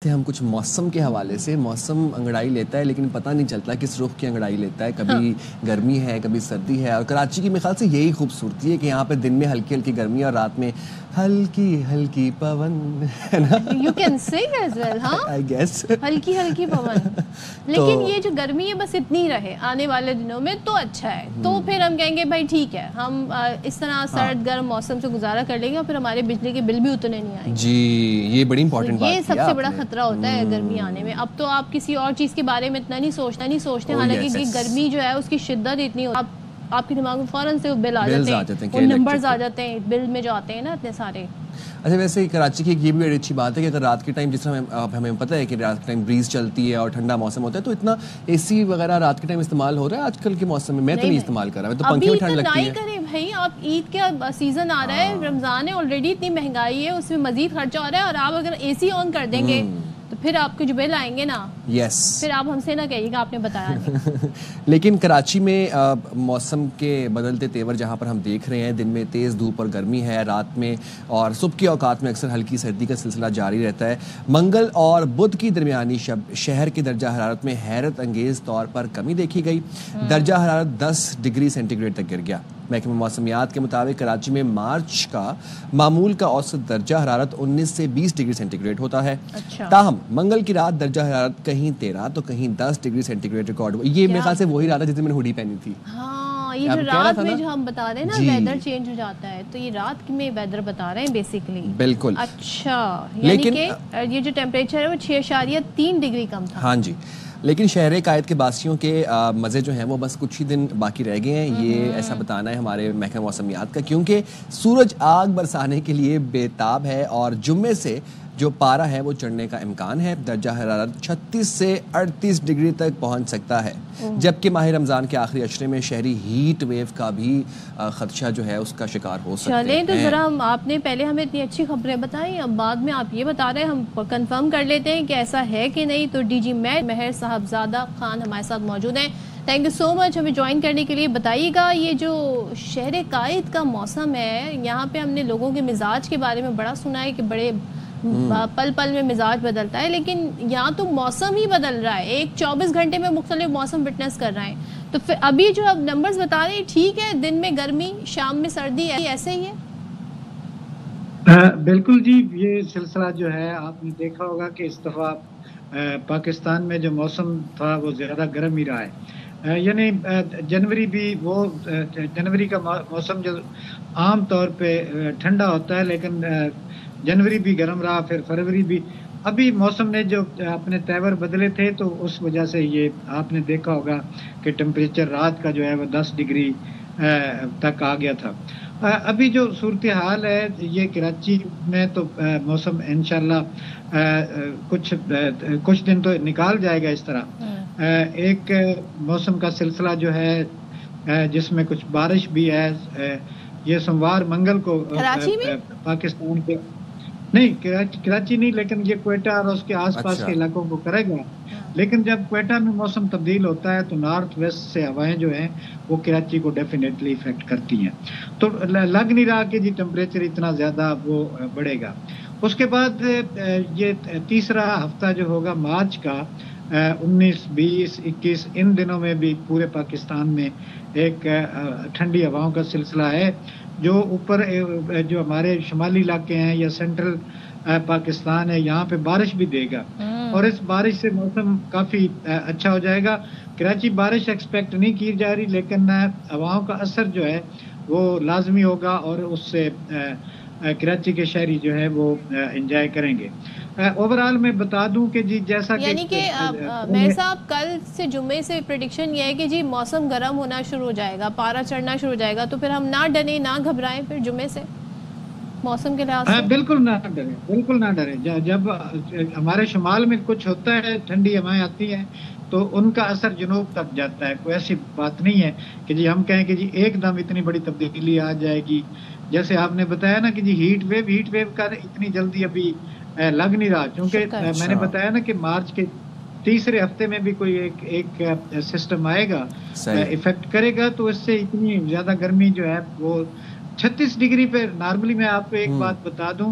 ہیں ہم کچھ موسم کے حوالے سے. موسم انگڑائی لیتا ہے لیکن پتہ نہیں چلتا کس رخ کی انگڑائی لیتا ہے. کبھی گرمی ہے, کبھی سردی ہے. اور کراچی کی میرے خیال سے یہی خوبصورتی ہے کہ یہاں پہ دن میں ہلکی ہلکی گرمی اور رات میں ہلکی ہلکی پون, ہے نا. You can sing as well. ہاں, آئی گیس ہلکی ہلکی پون. لیکن یہ جو گرمی ہے بس اتنی رہے آنے والے دنوں میں تو اچھا ہے. تو پھر ہم کہیں گے بھائی ٹھیک ہے, ہم اس طرح سرد گرم موسم سے گزارا کر لیں گے اور پھر ہمارے بجلی کے بل بھی اتنے نہیں آئیں گے. جی, یہ بڑی امپورٹنٹ بات ہے. یہ سب سے بڑا خطرہ ہوتا ہے گرمی آنے میں. اب تو آپ کسی اور چیز کے بارے میں اتنا نہیں سوچتے, حالانکہ گرمی جو ہے اس کی شدت اتنی ہوتی ہے آپ کے دماغ میں فوراً سے بل آ جاتے ہیں, وہ نمبرز آ جاتے ہیں بل میں جو آتے ہیں نا اتنے سارے. اچھا, ویسے کراچی کی یہ بھی بڑی اچھی بات ہے کہ اگر رات کے ٹائم, جس طرح ہمیں پتہ ہے کہ رات کے ٹائم بریز چلتی ہے اور ٹھنڈا موسم ہوتا ہے, تو اتنا اے سی وغیرہ رات کے ٹائم استعمال ہو رہا ہے آج کل کے موسم میں. میں تو نہیں استعمال کر رہا, میں تو پنکھے میں ٹھنڈ لگتی ہے. ابھی تو نہیں کریں بھائی, آپ عید کا سیزن آ رہا ہے, رمضان ہے, آلریڈی اتنی مہنگائی ہے, اس میں مزید خرچہ ہو رہا ہے, اور آپ اگر اے سی آن کر دیں گے تو پھر آپ کے جو بل آئیں گے نا, پھر آپ ہم سے نہ کہیے گا آپ نے بتایا نہیں. لیکن کراچی میں موسم کے بدلتے تیور جہاں پر ہم دیکھ رہے ہیں, دن میں تیز دھوپ اور گرمی ہے, رات میں اور صبح کے اوقات میں اکثر ہلکی سردی کا سلسلہ جاری رہتا ہے. منگل اور بدھ کی درمیانی شب شہر کی درجہ حرارت میں حیرت انگیز طور پر کمی دیکھی گئی. درجہ حرارت 10 ڈگری سینٹی گریڈ تک گر گیا. محکمہ موسمیات کے مطابق کراچی میں مارچ کا معمول کا اوسط درجہ حرارت 19 سے 20 ڈگری سینٹی گریڈ ہوتا ہے. تاہم منگل کی رات درجہ حرارت کہیں 13 تو کہیں 10 ڈگری سینٹی گریڈ ریکارڈ ہوا. یہ میرے خیال سے وہی رات ہے جس میں نے ہوڈی پہنی تھی. ہاں, یہ جو رات میں جو ہم بتا رہے ہیں نا ویدر چینج ہو جاتا ہے, تو یہ رات میں ویدر بتا رہے ہیں بیسیکلی. بالکل. اچھا, یعنی کہ یہ جو ٹیمپریچر ہے وہ 6.3 ڈگری کم تھا. ہاں جی, لیکن شہر قائد کے باسیوں کے مزے جو ہیں وہ بس کچھ ہی دن باقی رہ گئے ہیں. یہ ایسا بتانا ہے ہمارے محکمہ موسمیات کا, کیونکہ سورج آگ برسانے کے لیے بےتاب ہے اور جمعے سے جو پارہ ہے وہ چڑھنے کا امکان ہے. درجہ حرارت 36 سے 38 ڈگری تک پہنچ سکتا ہے, جبکہ ماہ رمضان کے آخری عشرے میں شہری ہیٹ ویو کا بھی خدشہ جو ہے اس کا شکار ہو سکتے ہیں. چلیں تو ذرا آپ نے پہلے ہمیں اتنی اچھی خبریں بتائیں, اب بعد میں آپ یہ بتا رہے ہیں, ہم کنفرم کر لیتے ہیں کہ ایسا ہے کہ نہیں. تو ڈی جی مہر صاحبزادہ خان ہمارے ساتھ موجود ہیں. تھینک یو سو مچ ہمیں جوائن کرنے کے لیے. بتائیے گا, یہ جو شہر قائد کا موسم ہے, یہاں پہ ہم نے لوگوں کے مزاج کے بارے میں بڑا سنا ہے کہ بڑے پل پل میں مزاج بدلتا ہے, لیکن یہاں تو موسم ہی بدل رہا ہے. ایک 24 گھنٹے میں مختلف موسم وٹنس کر رہے ہیں. تو پھر ابھی جو اب نمبرز بتا رہے ہیں ٹھیک ہے, دن میں گرمی, شام میں سردی, ایسے ہی ہے. بالکل جی, یہ سلسلہ جو ہے آپ نے دیکھا ہوگا کہ اس دفعہ پاکستان میں جو موسم تھا وہ زیادہ گرم ہی رہا ہے. یعنی جنوری بھی وہ جنوری کا موسم جو عام طور پہ ٹھنڈا ہوتا ہے, لیکن جنوری بھی گرم رہا, پھر فروری بھی. ابھی موسم نے جو اپنے تیور بدلے تھے تو اس وجہ سے یہ آپ نے دیکھا ہوگا کہ ٹمپریچر رات کا جو ہے وہ 10 ڈگری تک آ گیا تھا. ابھی جو صورتحال ہے یہ کراچی میں تو موسم انشاءاللہ کچھ دن تو نکال جائے گا اس طرح. ایک موسم کا سلسلہ جو ہے جس میں کچھ بارش بھی ہے, یہ سوموار منگل کو پاکستان کے نہیں, کراچی نہیں, لیکن یہ کوئٹہ اور اس کے آس پاس کے علاقوں کو کرے گا. لیکن جب کوئٹہ میں موسم تبدیل ہوتا ہے تو نارتھ ویسٹ سے ہوائیں جو ہیں وہ کراچی کو ڈیفینیٹلی افیکٹ کرتی ہیں. تو لگ نہیں رہا کہ جی ٹمپریچر اتنا زیادہ وہ بڑھے گا. اس کے بعد یہ تیسرا ہفتہ جو ہوگا مارچ کا 19, 20, 21 ان دنوں میں بھی پورے پاکستان میں ایک ٹھنڈی ہواؤں کا سلسلہ ہے جو اوپر جو ہمارے شمالی علاقے ہیں یا سینٹرل پاکستان ہے یہاں پہ بارش بھی دے گا, اور اس بارش سے موسم کافی اچھا ہو جائے گا. کراچی بارش ایکسپیکٹ نہیں کی جا رہی, لیکن ہواؤں کا اثر جو ہے وہ لازمی ہوگا اور اس سے کراچی کے شہری جو ہے وہ انجوائے کریں گے. اوورآل میں بتا دوں کہ جی جیسا یعنی کہ میر صاحب کل سے جمعے سے پریڈکشن یہ ہے کہ جی موسم گرم ہونا شروع ہو جائے گا, پارا چڑھنا شروع ہو جائے گا, تو پھر ہم نہ ڈریں نہ گھبرائیں پھر جمعے سے موسم کے لحاظ سے. بالکل نہ ڈریں, بالکل نہ ڈریں. جب ہمارے شمال میں کچھ ہوتا ہے, ٹھنڈی ہوائیں آتی ہیں تو ان کا اثر جنوب تک جاتا ہے. کوئی ایسی بات نہیں ہے کہ جی ہم کہیں کہ جی ایک دم اتنی بڑی تبدیلی آ جائے گی. جیسے آپ نے بتایا نا کہ جی ہیٹ ویو کا اتنی جلدی ابھی لگ نہیں رہا, کیونکہ میں نے بتایا نا کہ مارچ کے تیسرے ہفتے میں بھی کوئی ایک سسٹم آئے گا, افیکٹ کرے گا, تو اس سے اتنی زیادہ گرمی جو ہے وہ 36 ڈگری پہ. نارملی میں آپ کو ایک بات بتا دوں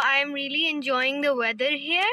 I am really enjoying the weather here.